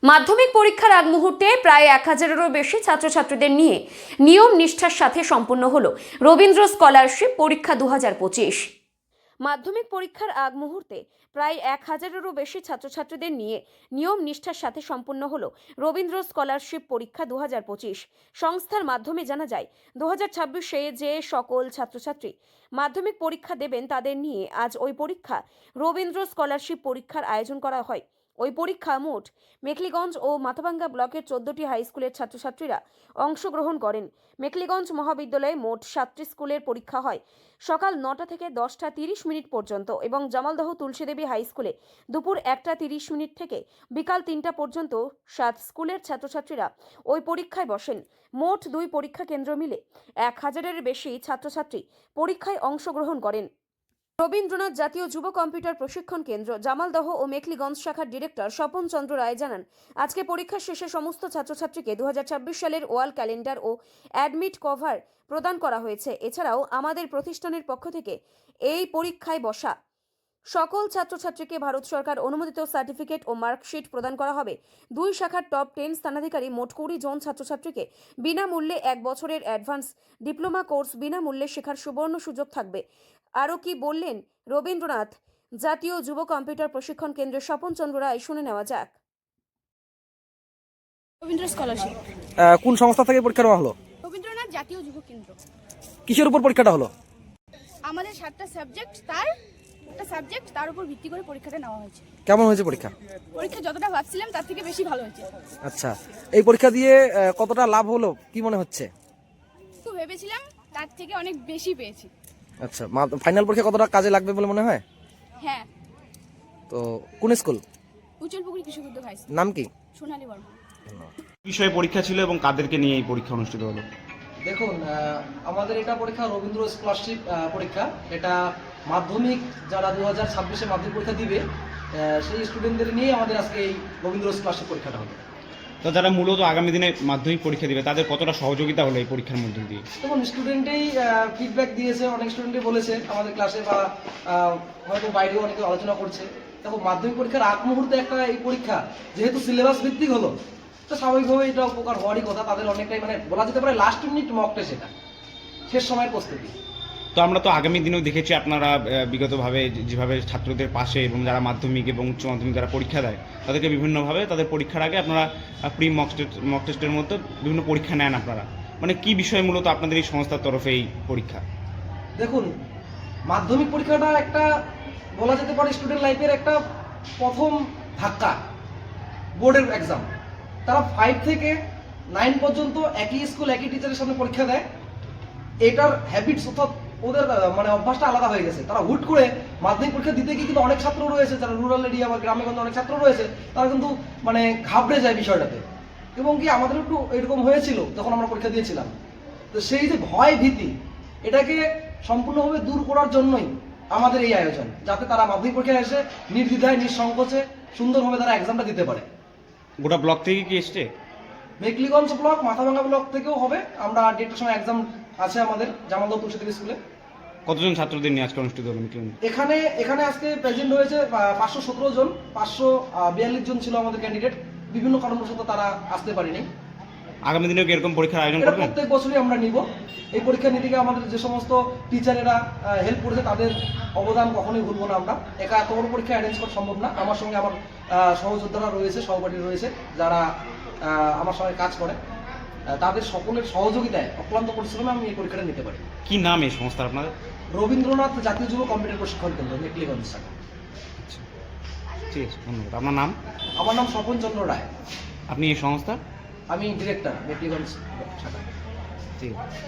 মাধ্যমিক পরীক্ষার আগ মুহূর্তে প্রায় 1000-এরও বেশি ছাত্রছাত্রীদের নিয়ে নিয়ম নিষ্ঠার সাথে সম্পন্ন হলো রবীন্দ্র স্কলারশিপ পরীক্ষা 2025। মাধ্যমিক পরীক্ষার আগ মুহূর্তে প্রায় 1000-এরও বেশি ছাত্রছাত্রীদের নিয়ে নিয়ম নিষ্ঠার সাথে সম্পন্ন হলো রবীন্দ্র স্কলারশিপ পরীক্ষা 2025। সংস্থার মাধ্যমে জানা যায় 2026-এ যে সকল ছাত্রছাত্রী মাধ্যমিক পরীক্ষা দেবেন তাদের নিয়ে আজ ওই পরীক্ষা রবীন্দ্র স্কলারশিপ পরীক্ষার আয়োজন করা হয়। ওই পরীক্ষা মোট মেখলিগঞ্জ ও মাথাভাঙ্গা ব্লকের 14টি হাই স্কুলের ছাত্রছাত্রীরা অংশগ্রহণ করেন। মেখলিগঞ্জ মহাবিদ্যালয়ে মোট 7টি স্কুলের পরীক্ষা হয় সকাল 9টা থেকে 10টা 30 মিনিট পর্যন্ত এবং জামালদহ তুলসীদেবী হাই স্কুলে দুপুর 1টা 30 মিনিট থেকে বিকাল 3টা পর্যন্ত 7 স্কুলের ছাত্রছাত্রীরা ওই পরীক্ষায় বসেন। মোট 2 পরীক্ষা কেন্দ্র মিলে 1000-এর বেশি ছাত্রছাত্রী পরীক্ষায় অংশগ্রহণ করেন। রবীন্দ্রনাথ জাতীয় যুব কম্পিউটার প্রশিক্ষণ কেন্দ্র জামালদহ ও মেখলিগঞ্জ শাখার ডিরেক্টর স্বপন চন্দ্র রায় জানান, আজকে পরীক্ষা শেষে সমস্ত ছাত্রছাত্রীকে 2026 সালের ওয়াল ক্যালেন্ডার ও অ্যাডমিট কভার প্রদান করা হয়েছে। এছাড়াও আমাদের প্রতিষ্ঠানের পক্ষ থেকে এই পরীক্ষায় বসা সকল ছাত্রছাত্রীকে ভারত সরকার অনুমোদিত সার্টিফিকেট ও মার্কশিট প্রদান করা হবে। 2 শাখার টপ 10 স্থানাধিকারী মোট 20 জন ছাত্রছাত্রীকে বিনামূল্যে 1 বছরের অ্যাডভান্স ডিপ্লোমা কোর্স বিনামূল্যে শেখার সুবর্ণ সুযোগ থাকবে। আরও কি বললেন রবীন্দ্রনাথ জাতীয় যুব কম্পিউটার প্রশিক্ষণ কেন্দ্রের স্বপন চন্দ্র রায়, শুনে নেওয়া যাক। রবীন্দ্র স্কলারশিপ কোন সংস্থা থেকে পরীক্ষা নেওয়া হলো? রবীন্দ্রনাথ জাতীয় যুব কেন্দ্র। কিসের উপর পরীক্ষাটা হলো? আমাদের 7টা সাবজেক্ট, একটা সাবজেক্ট তার উপর ভিত্তি করে পরীক্ষাটা নেওয়া হয়েছে। কেমন হয়েছে পরীক্ষা? পরীক্ষা যতটা ভাবছিলাম তার থেকে বেশি ভালো হয়েছে। আচ্ছা, এই পরীক্ষা দিয়ে কতটা লাভ হলো কি মনে হচ্ছে? তো ভেবেছিলাম তার থেকে অনেক বেশি পেয়েছি। আচ্ছা, ফাইনাল পরীক্ষা কতটা কাজে লাগবে বলে মনে হয়? হ্যাঁ। তো কোন স্কুল? উজ্জ্বলপুকুর কৃষি উদ্যোগ হাই স্কুল। নাম কি? সোনালী বর্মা। বিষয়ে পরীক্ষা ছিল এবং কাদেরকে নিয়ে এই পরীক্ষা অনুষ্ঠিত হলো? দেখুন, আমাদের এটা পরীক্ষা রবীন্দ্র স্কলারশিপ পরীক্ষা। এটা মাধ্যমিক যারা 2026-এ মাধ্যমিক পরীক্ষা দিবে সেই স্টুডেন্টদের নিয়ে আমাদের আজকে এই রবীন্দ্র স্কলারশিপ পরীক্ষাটা হবে। তো যারা মূলত আগামী দিনে মাধ্যমিক পরীক্ষা দিবে তাদের কতটা সহযোগিতা হলো এই পরীক্ষার মধ্যে দিয়ে? তখন স্টুডেন্টেই ফিডব্যাক দিয়েছে, অনেক স্টুডেন্টই বলেছে আমাদের ক্লাসে বা হয়তো বাইরেও অনেকে আলোচনা করছে। দেখো, মাধ্যমিক পরীক্ষার আগ মুহূর্তে একটা এই পরীক্ষা যেহেতু সিলেবাস ভিত্তিক হলো, তো স্বাভাবিকভাবে এটা উপকার হওয়ারই কথা। তাদের অনেকটাই বলা যেতে পারে লাস্ট মিনিট মক টেস্ট, এটা শেষ সময়ের প্রস্তুতি। তো আমরা তো আগামী দিনেও দেখেছি আপনারা বিগতভাবে যেভাবে ছাত্রদের পাশে এবং যারা মাধ্যমিক এবং উচ্চ মাধ্যমিক যারা পরীক্ষা দেয় তাদেরকে বিভিন্নভাবে তাদের পরীক্ষার আগে আপনারা প্রি মক টেস্টের মধ্যে বিভিন্ন পরীক্ষা নেন আপনারা, মানে কি বিষয় মূলত আপনাদের এই সংস্থার তরফে এই পরীক্ষা? দেখুন, মাধ্যমিক পরীক্ষাটা একটা বলা যেতে পারে স্টুডেন্ট লাইফের একটা প্রথম ধাক্কা। বোর্ডের এক্সাম, তারা 5 থেকে 9 পর্যন্ত একই স্কুল একই টিচারের সামনে পরীক্ষা দেয়। এটার হ্যাবিটস অর্থাৎ ওদের অভ্যাসটা আলাদা হয়ে গেছে। তারা হুট করে মাধ্যমিক পরীক্ষা দিতে গিয়ে কিন্তু অনেক ছাত্র রয়েছে যারা রুরাল এরিয়া বা গ্রামে গঞ্জে অনেক ছাত্র রয়েছে, তারা কিন্তু ঘাবড়ে যায় বিষয়টাতে। এবং কি আমাদের একটু এরকম হয়েছিল যখন আমরা পরীক্ষা দিয়েছিলাম। তো সেই যে ভয় ভীতি, এটাকে সম্পূর্ণভাবে দূর করার জন্যই আমাদের এই আয়োজন, যাতে তারা মাধ্যমিক পরীক্ষায় এসে নির্দ্বিধায় নিঃসংকোচে সুন্দরভাবে তারা এক্সামটা দিতে পারে। গোটা ব্লক থেকে কি এসছে? মেখলিগঞ্জ ব্লক, মাথাভাঙ্গা ব্লক থেকেও হবে। আমরা 1:30টার সময় এক্সাম আছে আমাদের জামালদহ তুলসীদেবী স্কুলে। কতজন ছাত্রদের নিয়ে আজকে অনুষ্ঠিত হলো? এখানে আজকে প্রেজেন্ট হয়েছে 517 জন। 542 জন ছিল আমাদের ক্যান্ডিডেট। বিভিন্ন কারণবশত তারা আসতে পারেনি। আগামী দিনেও কি এরকম পরীক্ষার আয়োজন করবেন? প্রত্যেক বছরই আমরা নিব। এই পরীক্ষা নিতে গিয়ে আমাদের যে সমস্ত টিচারেরা হেল্প করেছে তাদের অবদান কখনোই ভুলবো না আমরা। একা এত বড় পরীক্ষা অ্যারেঞ্জ করা সম্ভব না। আমার সঙ্গে আমার সহযোদ্ধারা রয়েছে, সহপাঠী রয়েছে যারা আমার সঙ্গে কাজ করে। তাদের সকলের সহযোগিতায় অক্লান্ত পরিশ্রমে আমি এই পরীক্ষাটা নিতে পারি। কি নাম এই সংস্থার আপনাদের? রবীন্দ্রনাথ জাতীয় যুব কম্পিউটার প্রশিক্ষণ কেন্দ্র, মেখলিগঞ্জ শাখা। ঠিক আছে, ধন্যবাদ। আপনার নাম? আমার নাম স্বপন চন্দ্র রায়। আপনি এই সংস্থা? আমি ডিরেক্টর, মেখলিগঞ্জ শাখা। ঠিক আছে।